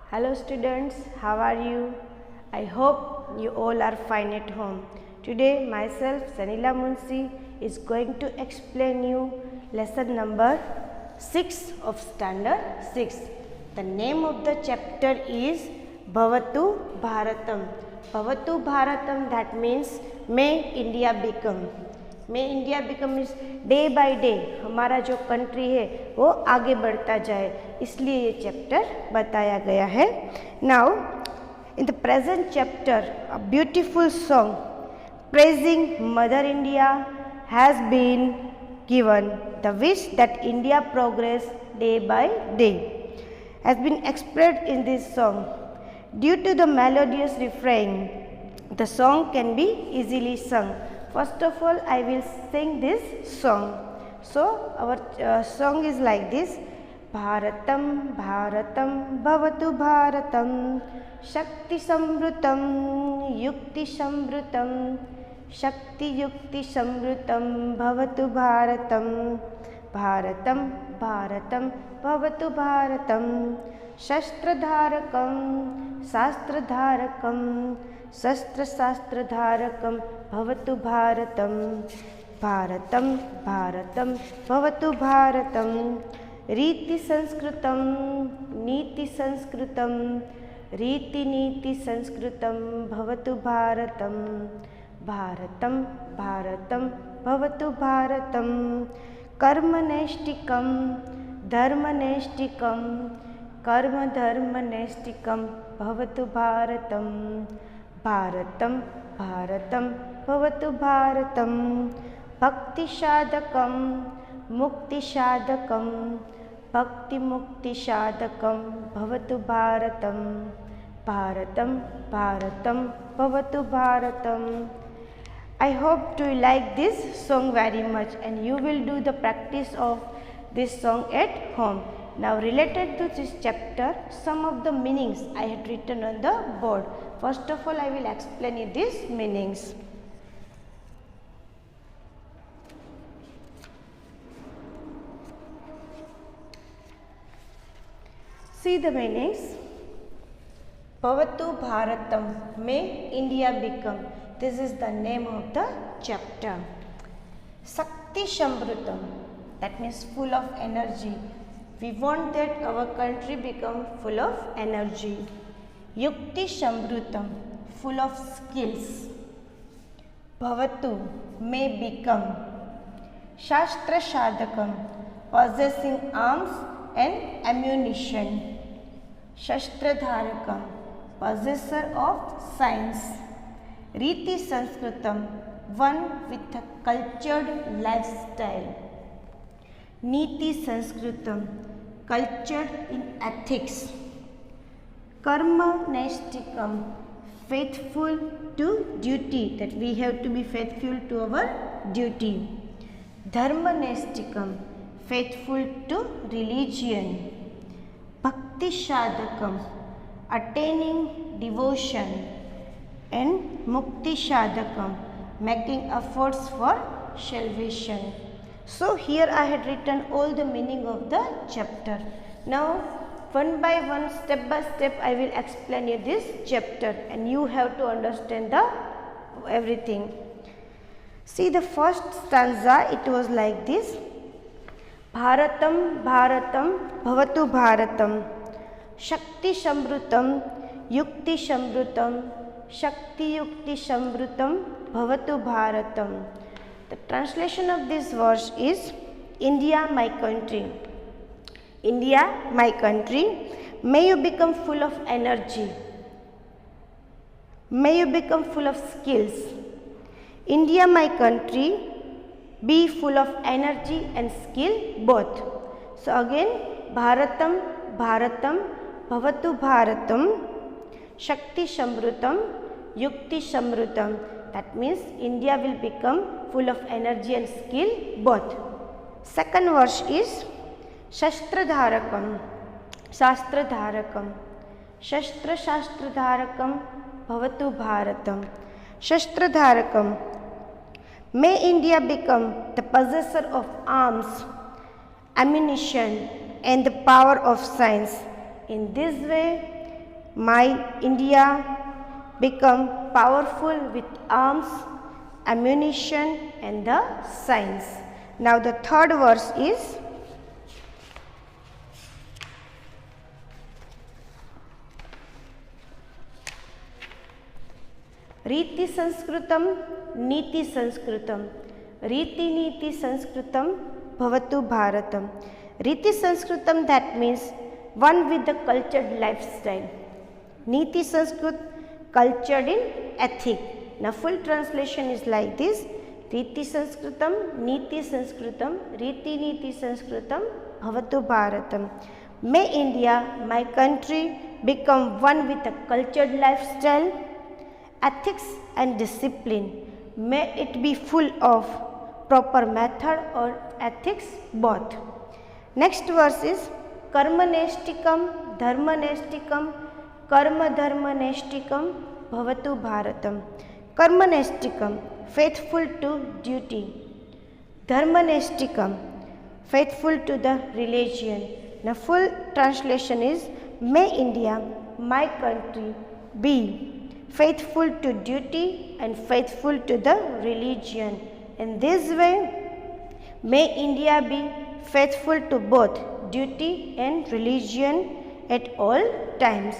Hello students, how are you? I hope you all are fine at home. Today myself Sanila Munsi is going to explain you lesson number 6 of standard 6. The name of the chapter is Bhavatu Bharatam. Bhavatu Bharatam, that means may India become. May India become is day by day हमारा जो country है वो आगे बढ़ता जाए, इसलिए ये chapter बताया गया है. Now in the present chapter a beautiful song praising mother India has been given. The wish that India progress day by day has been expressed in this song. Due to the melodious refrain, the song can be easily sung. First of all, I will sing this song. So, our song is like this. Bharatam Bharatam Bhavatu Bharatam Shakti Samvrutam Yukti Samvrutam Shakti Yukti Samvrutam Bhavatu Bharatam Bharatam Bharatam Bhavatu Bharatam Shastradharakam Shastradharakam शस्त्रशास्त्रधारकं भवतु भारतं भारतं भारतं भवतु भारतं रीतिसंस्कृतं नीतिसंस्कृतं रीतिनीतिसंस्कृतं भवतु भारतं भारतं भारतं भवतु भारतं कर्मनैष्टिकं धर्मनैष्टिकं कर्मधर्मनैष्टिकं भवतु भारतं भारतं भारतं भवतु भारतं भक्तिसाधकं मुक्तिसाधकं भक्तिमुक्तिसाधकं भवतु भारतं भारतं भारतं भवतु भारतं. I hope to like this song very much and you will do the practice of this song at home. Now related to this chapter, some of the meanings I had written on the board. First of all, I will explain you these meanings. See the meanings. Bhavatu Bharatam, may India become. This is the name of the chapter. Shakti Samvrutam, that means full of energy. We want that our country become full of energy. Yukti Samvrutam, full of skills. Bhavatu, may become. Shastra Sadhakam, possessing arms and ammunition. Shastradharakam, possessor of science. Riti Sanskritam, one with a cultured lifestyle. Niti Sanskritam, cultured in ethics. Karma Naistikam, faithful to duty, that we have to be faithful to our duty. Dharma Naistikam, faithful to religion. Bhakti Sadhakam, attaining devotion. And Mukti Sadhakam, making efforts for salvation. So here I had written all the meaning of the chapter. Now one by one, step by step, I will explain you this chapter and you have to understand the everything. See the first stanza, it was like this. Bharatam Bharatam Bhavatu Bharatam Shakti Samvrutam Yukti Samvrutam Shakti Yukti Samvrutam Bhavatu Bharatam. The translation of this verse is India, my country. India, my country, may you become full of energy. May you become full of skills. India, my country, be full of energy and skill both. So again, Bharatam, Bharatam, Bhavatu Bharatam, Shakti Samvrutam, Yukti Samvrutam. That means India will become full of energy and skill both. Second verse is Shastradharakam, Shastradharakam, Shastra Shastradharakam Bhavatu Bharatam. Shastradharakam, may India become the possessor of arms, ammunition and the power of science. In this way, my India become powerful with arms, ammunition and the science. Now the third verse is रीति संस्कृतं नीति संस्कृतं रीति नीति संस्कृतं भवतु भारतम. रीति संस्कृतं, that means one with the cultured lifestyle. Niti Sanskrit, cultured in ethic. Now full translation is like this: Riti Sanskritam, Niti Sanskritam, Riti Niti Sanskritam, Bhavatu Bharatam. May India, my country, become one with a cultured lifestyle, ethics and discipline. May it be full of proper method or ethics both. Next verse is Karmaneshtikam, Dharmaneshtikam, Karma Dharmaneshtikam, Bhavatu Bharatam. Karmaneshtikam, faithful to duty. Dharmaneshtikam, faithful to the religion. Now full translation is, may India, my country, be faithful to duty and faithful to the religion. In this way, may India be faithful to both duty and religion at all times.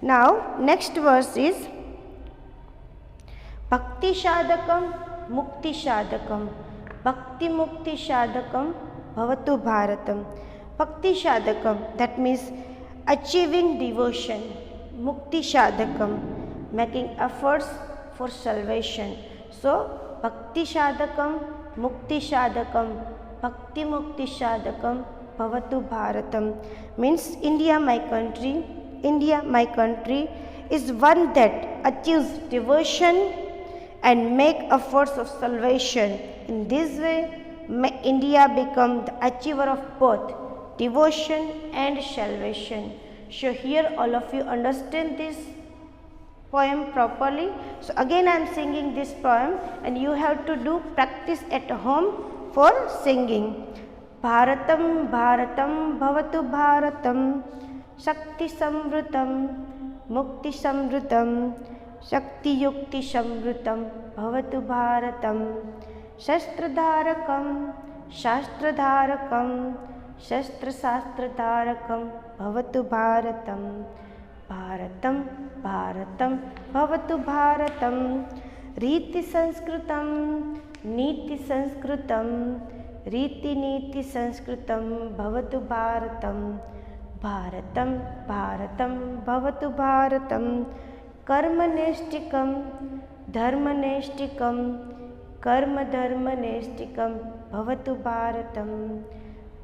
Now next verse is Bhakti Shadakam, Mukti Shadakam, Bhakti Mukti Shadakam, Bhavatu Bharatam. Bhakti Shadakam, that means achieving devotion. Mukti Shadakam, making efforts for salvation. So Bhakti Shadakam, Mukti Shadakam, Bhakti Mukti Shadakam, Bhavatu Bharatam means India my country is one that achieves devotion and make efforts of salvation. In this way, may India become the achiever of both devotion and salvation. So here all of you understand this poem properly. So again I am singing this poem and you have to do practice at home for singing. Bharatam Bharatam Bhavatu Bharatam, Shakti Samvrutam, Mukti Samvrutam, Shakti Yukti Samvrutam, Bhavatu Bharatam. Shastradharakam, Shastradharakam, Shastradharakam, Bhavatu Bharatam. Bharatam Bharatam Bhavatu Bharatam. Riti Sanskritam, Niti Sanskritam, Riti Niti Sanskritam, Bhavatu Bharatam. Bharatam Bharatam Bhavatu Bharatam. Karmaneshtikam, Dharmaneshtikam, Karma Dharmaneshtikam, Bhavatu Bharatam.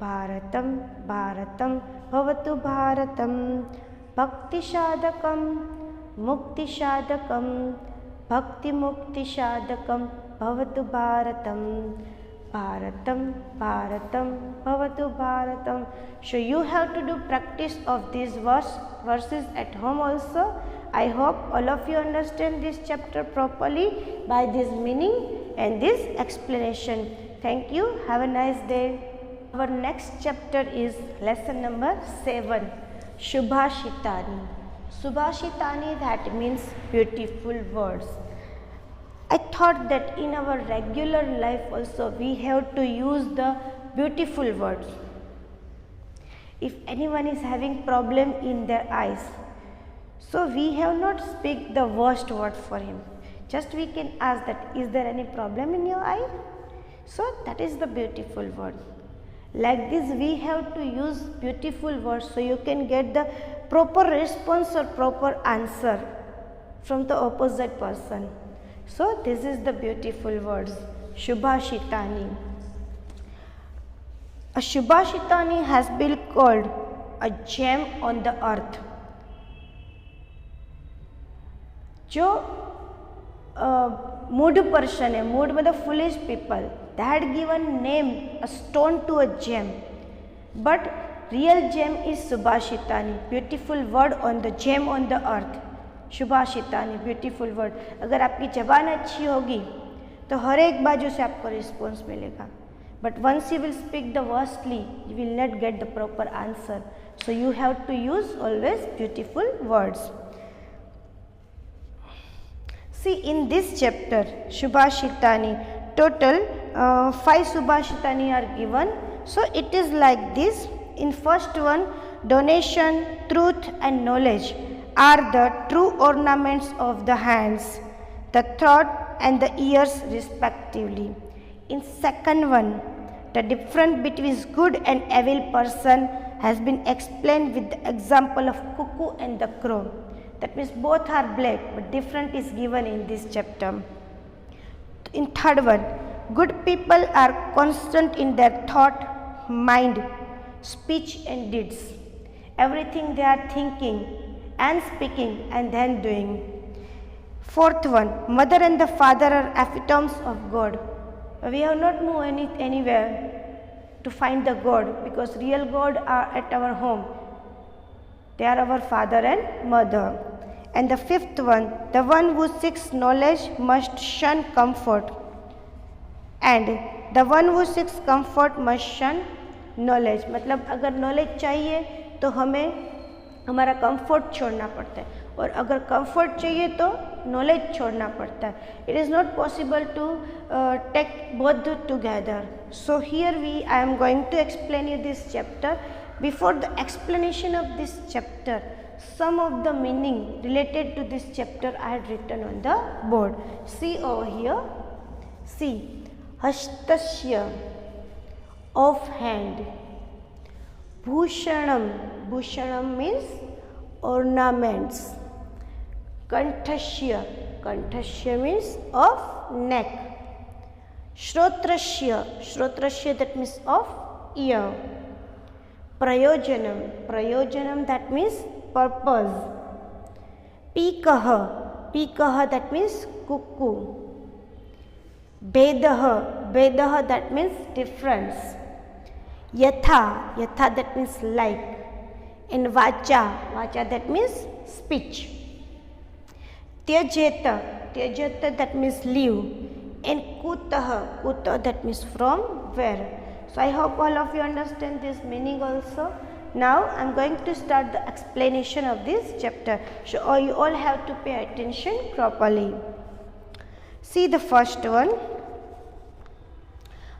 Bharatam Bharatam Bhavatu Bharatam. Bhakti Shadakam, Mukti Shadakam, Bhakti Mukti Shadakam, Bhavatu Bharatam. Bharatam Bharatam Bhavatu Bharatam. So you have to do practice of these verses at home also. I hope all of you understand this chapter properly by this meaning and this explanation. Thank you. Have a nice day. Our next chapter is lesson number 7. Subhashitani. Subhashitani, that means beautiful words. I thought that in our regular life also we have to use the beautiful words. If anyone is having problem in their eyes, so we have not speak the worst word for him. Just we can ask that, is there any problem in your eye? So that is the beautiful word. Like this we have to use beautiful words so you can get the proper response or proper answer from the opposite person. So this is the beautiful words, Subhashitani. A Subhashitani has been called a gem on the earth. जो mood person है, mood मतलब foolish people, they had given name a stone to a gem, but real gem is Subhashitani, beautiful word on the gem on the earth. Subhashitani, beautiful word. अगर आपकी जबान अच्छी होगी तो हर एक बाजू से आपको रिस्पॉन्स मिलेगा, but once you will speak the worstly, you will not get the proper answer. So you have to use always beautiful words. See, in this chapter, Subhashitani, total 5 Subhashitani are given. So it is like this. In first one, donation, truth and knowledge are the true ornaments of the hands, the throat and the ears respectively. In second one, the difference between good and evil person has been explained with the example of cuckoo and the crow. That means both are black, but different is given in this chapter. In third one, good people are constant in their thought, mind, speech and deeds. Everything they are thinking and speaking and then doing. Fourth one, mother and the father are epitomes of God. We have not moved anywhere to find the God, because real God are at our home. They are our father and mother. And the fifth one, the one who seeks knowledge must shun comfort, and the one who seeks comfort must shun knowledge. मतलब अगर knowledge चाहिए तो हमें हमारा comfort छोड़ना पड़ता है, और अगर comfort चाहिए तो knowledge छोड़ना पड़ता है. It is not possible to take both together. So here I am going to explain you this chapter. Before the explanation of this chapter, some of the meaning related to this chapter I had written on the board. See over here. See, Hastasya, of hand. Bhushanam, Bhushanam means ornaments. Kanthasya, Kanthasya means of neck. Shrotrasya, Shrotrasya that means of ear. Prayojanam, Prayojanam that means purpose. Pikaha, Pikaha that means cuckoo. Bedaha, Bedaha that means difference. Yatha, Yatha that means like. And Vacha, Vacha that means speech. Tyajeta, Tyajeta that means leave. And Kutaha, Kutaha that means from where. So I hope all of you understand this meaning also. Now I am going to start the explanation of this chapter. So you all have to pay attention properly. See the first one.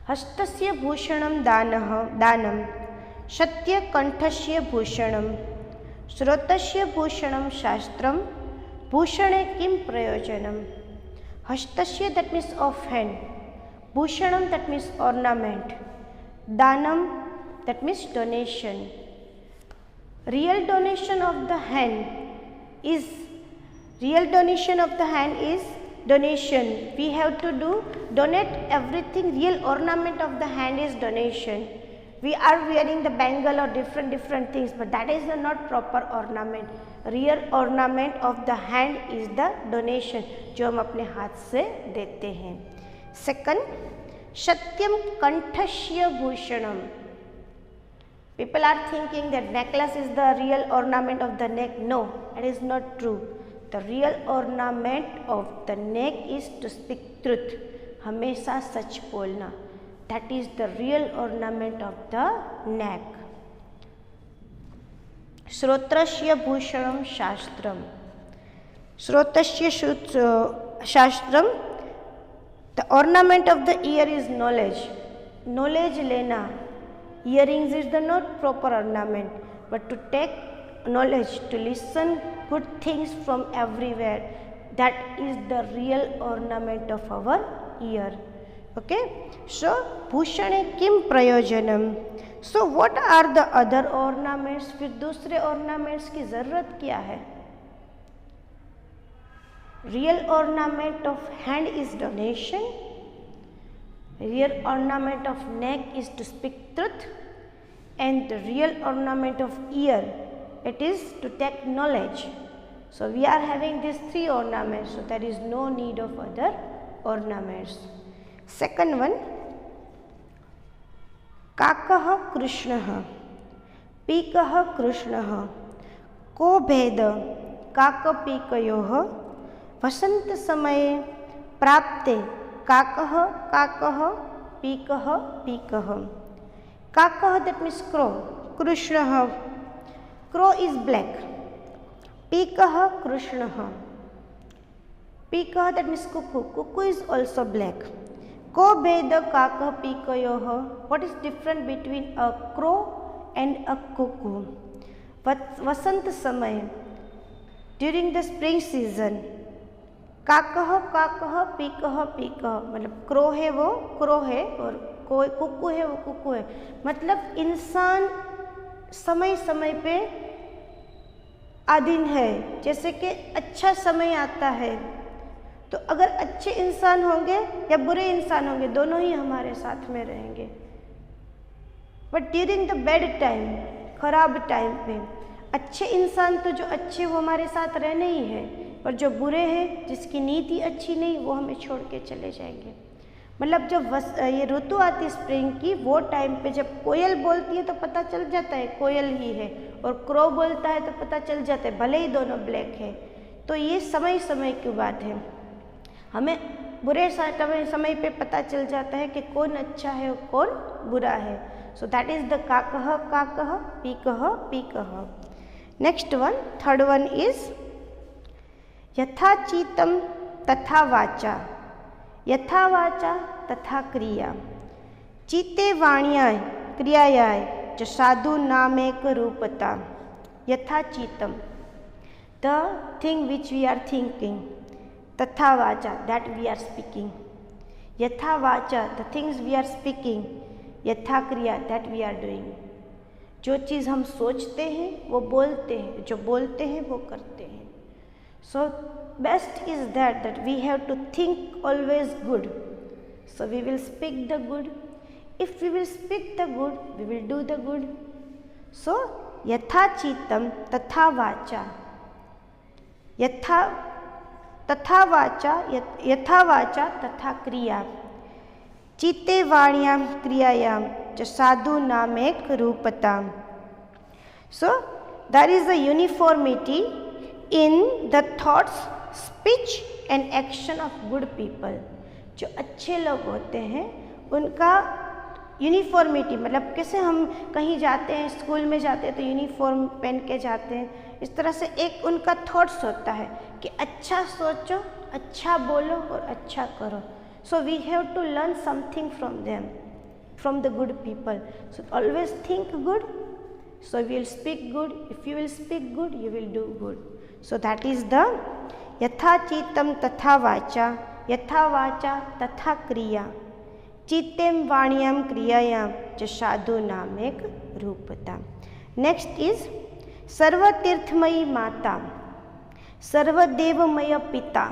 Hastasya bhushanam danam. Shatya kanthasya bhushanam. Shrotasya bhushanam shastram. Bhushane kim prayojanam. Hastasya that means offhand. Bhushanam that means ornament. Danam that means donation. Real donation of the hand is donation. We have to donate everything. Real ornament of the hand is donation. We are wearing the bangle or different things, but that is not proper ornament. Real ornament of the hand is the donation जो हम अपने हाथ से देते हैं. Second, Satyam Kanthasya Bhushanam. People are thinking that necklace is the real ornament of the neck. No, it is not true. The real ornament of the neck is to speak truth. हमेशा सच बोलना. That is the real ornament of the neck. Shrotrasya Bhushanam Shastram. Shrotasya Shastram. The ornament of the ear is knowledge. Knowledge lena. Earrings is the not proper ornament, but to take knowledge, to listen good things from everywhere, that is the real ornament of our ear. Okay, so Bhushane kim prayojanam. So what are the other ornaments? फिर दूसरे ornaments की ज़रूरत क्या है? Real ornament of hand is donation. Real ornament of neck is to speak truth, and the real ornament of ear, it is to take knowledge. So we are having these three ornaments, so there is no need of other ornaments. Second one, Kakah Krishnah, Pikah Krishnah, Ko Bheda, Kaka Pikayoh, Vasant Samaye, Prapte, Kakah, Kakah, Pikah, Pikah. Kakah that means crow, Krishnah, Crow is black. Pikah Krishnah. Pikah, that means cuckoo. Cuckoo is also black. Ko beda kakah pikayoh. What is different between a crow and a cuckoo? Vasant samay, during the spring season, काकह काकह पीकह पीकह, मतलब crow है वो crow है और कोई कुक्कू है वो कुक्कू है। मतलब इंसान समय समय पे आधीन है। जैसे कि अच्छा समय आता है तो अगर अच्छे इंसान होंगे या बुरे इंसान होंगे, दोनों ही हमारे साथ में रहेंगे। But during the bad time, खराब टाइम पे, अच्छे इंसान तो जो अच्छे वो हमारे साथ रहने ही है, और जो बुरे हैं जिसकी नीति अच्छी नहीं वो हमें छोड़ के चले जाएंगे। मतलब जब ये ऋतु आती है स्प्रिंग की, वो टाइम पे जब कोयल बोलती है तो पता चल जाता है कोयल ही है, और क्रो बोलता है तो पता चल जाता है, भले ही दोनों ब्लैक है। तो ये समय समय की बात है। हमें बुरे समय पे पता चल जाता है कि कौन अच्छा है और कौन बुरा है। सो दैट इज द काकह काकह पीकह पीकह। Next one, third one is यथा चित्तम तथा वाचा, यथा वाचा तथा क्रिया। चित्ते वाण्याय क्रियायाय च साधु नामेक रूपता। यथा चित्तम, the thing which we are thinking, तथा वाचा, दैट वी आर स्पीकिंग। यथा वाचा, the things we are speaking. यथा क्रिया, दैट वी आर डूइंग। जो चीज़ हम सोचते हैं वो बोलते हैं, जो बोलते हैं वो करते हैं। So best is that we have to think always good. So we will speak the good. If we will speak the good, we will do the good. So yatha chitam tatha vacha. Tatha vacha tatha kriya. Chitte vanyam kriyayam cha sadhu namek rupatam. So there is a uniformity in the thoughts, speech and action of good people. जो अच्छे लोग होते हैं उनका uniformity, मतलब कैसे हम कहीं जाते हैं, स्कूल में जाते हैं तो यूनिफॉर्म पहन के जाते हैं, इस तरह से एक उनका थॉट्स होता है कि अच्छा सोचो, अच्छा बोलो और अच्छा करो। So we have to learn something from them, from the good people. So always think good, so you will speak good. If you will speak good, you will do good. So that is the yatha chitam tatha vacha, yatha vacha tatha kriya, chitem vanyam kriyayam cha sadhu namek rupata. Next is sarva tirthmayi mata, sarva devamaya pita,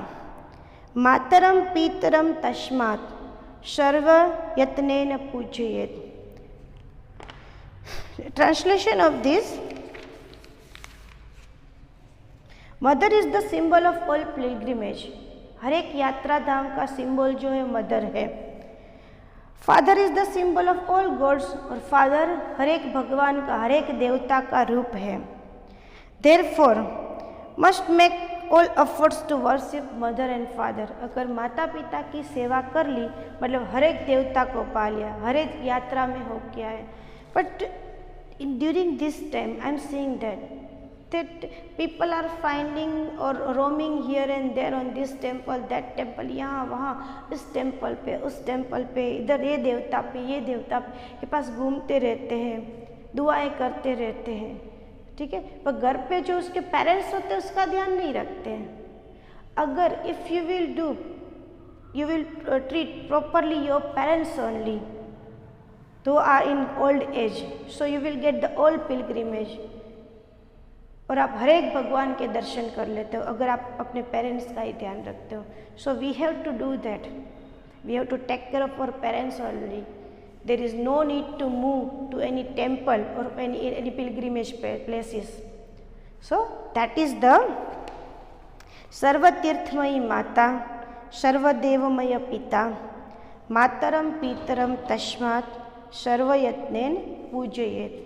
mataram pitaram tashmat sarva yatnena pujayet. Translation of this: mother is the symbol of all pilgrimage. हर एक यात्रा धाम का symbol जो है mother है। Father is the symbol of all gods, और father हर एक भगवान का, हर एक देवता का रूप है। Therefore must make all efforts to worship mother and father. अगर माता पिता की सेवा कर ली, मतलब हर एक देवता को पा लिया, हर एक यात्रा में हो गया है। But during this time I am seeing that people are finding or roaming here and there on this temple, that temple, यहाँ वहाँ, इस टेम्पल पे, उस टेम्पल पे, इधर ये देवता पे, ये देवता के पास घूमते रहते हैं, दुआएं करते रहते हैं, ठीक है। पर घर पे जो उसके पेरेंट्स होते हैं उसका ध्यान नहीं रखते हैं। अगर if you will do, you will treat properly your parents only, who are in old age, so you will get the all pilgrimage. और आप हर एक भगवान के दर्शन कर लेते हो अगर आप अपने पेरेंट्स का ही ध्यान रखते हो। So we have to do that, we have to take care of our parents only. There is no need to move to any temple or any pilgrimage places. So that is the सर्वतीर्थमयी माता, सर्वदेवमय पिता, मातरम पीतरम तस्मात् सर्वयत्नेन पूजयेत्।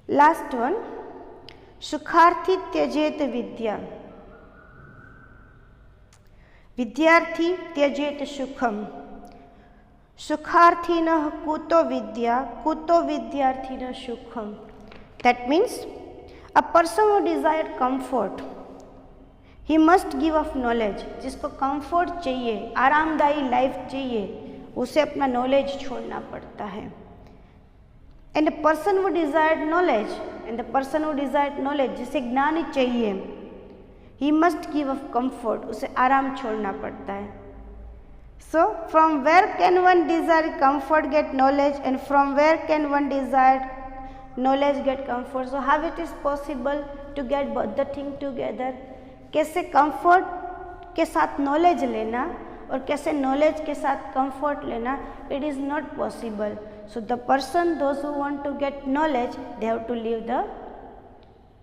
Last one, सुखार्थी त्यजेत विद्या, विद्यार्थी त्यजेत सुखम, सुखार्थीनः कुतो विद्या, कुतो विद्यार्थिनः सुखम। That means A person who desired comfort, he must give up knowledge. जिसको comfort चाहिए, आरामदायी लाइफ चाहिए, उसे अपना knowledge छोड़ना पड़ता है. And a person who desired knowledge, जिसे ज्ञान चाहिए, he must give up comfort, उसे आराम छोड़ना पड़ता है. So from where can one desire comfort get knowledge, and from where can one desire knowledge get comfort? So how it is possible to get both the thing together? कैसे comfort के साथ knowledge लेना और कैसे knowledge के साथ comfort लेना, it is not possible. So the person, those who want to get knowledge, they have to leave the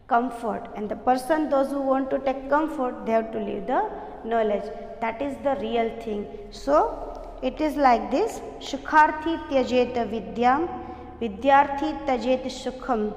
comfort, and the person, those who want to take comfort, they have to leave the knowledge. That is the real thing. So it is like this: Shukharthi tyajet vidyam, vidyarthi tajet sukham,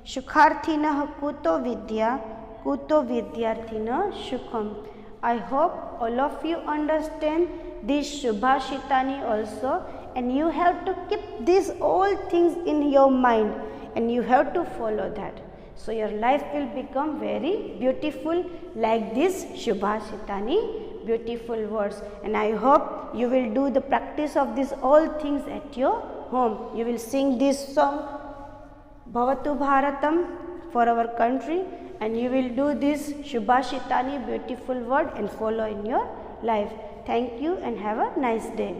Shukharthinah kuto vidya, kuto vidyarthinah sukham. I hope all of you understand this Subhashitani also, and you have to keep these all things in your mind, and you have to follow that. So your life will become very beautiful like this Subhashitani beautiful words. And I hope you will do the practice of these all things at your home. You will sing this song Bhavatu Bharatam for our country, and you will do this Subhashitani beautiful word and follow in your life. Thank you and have a nice day.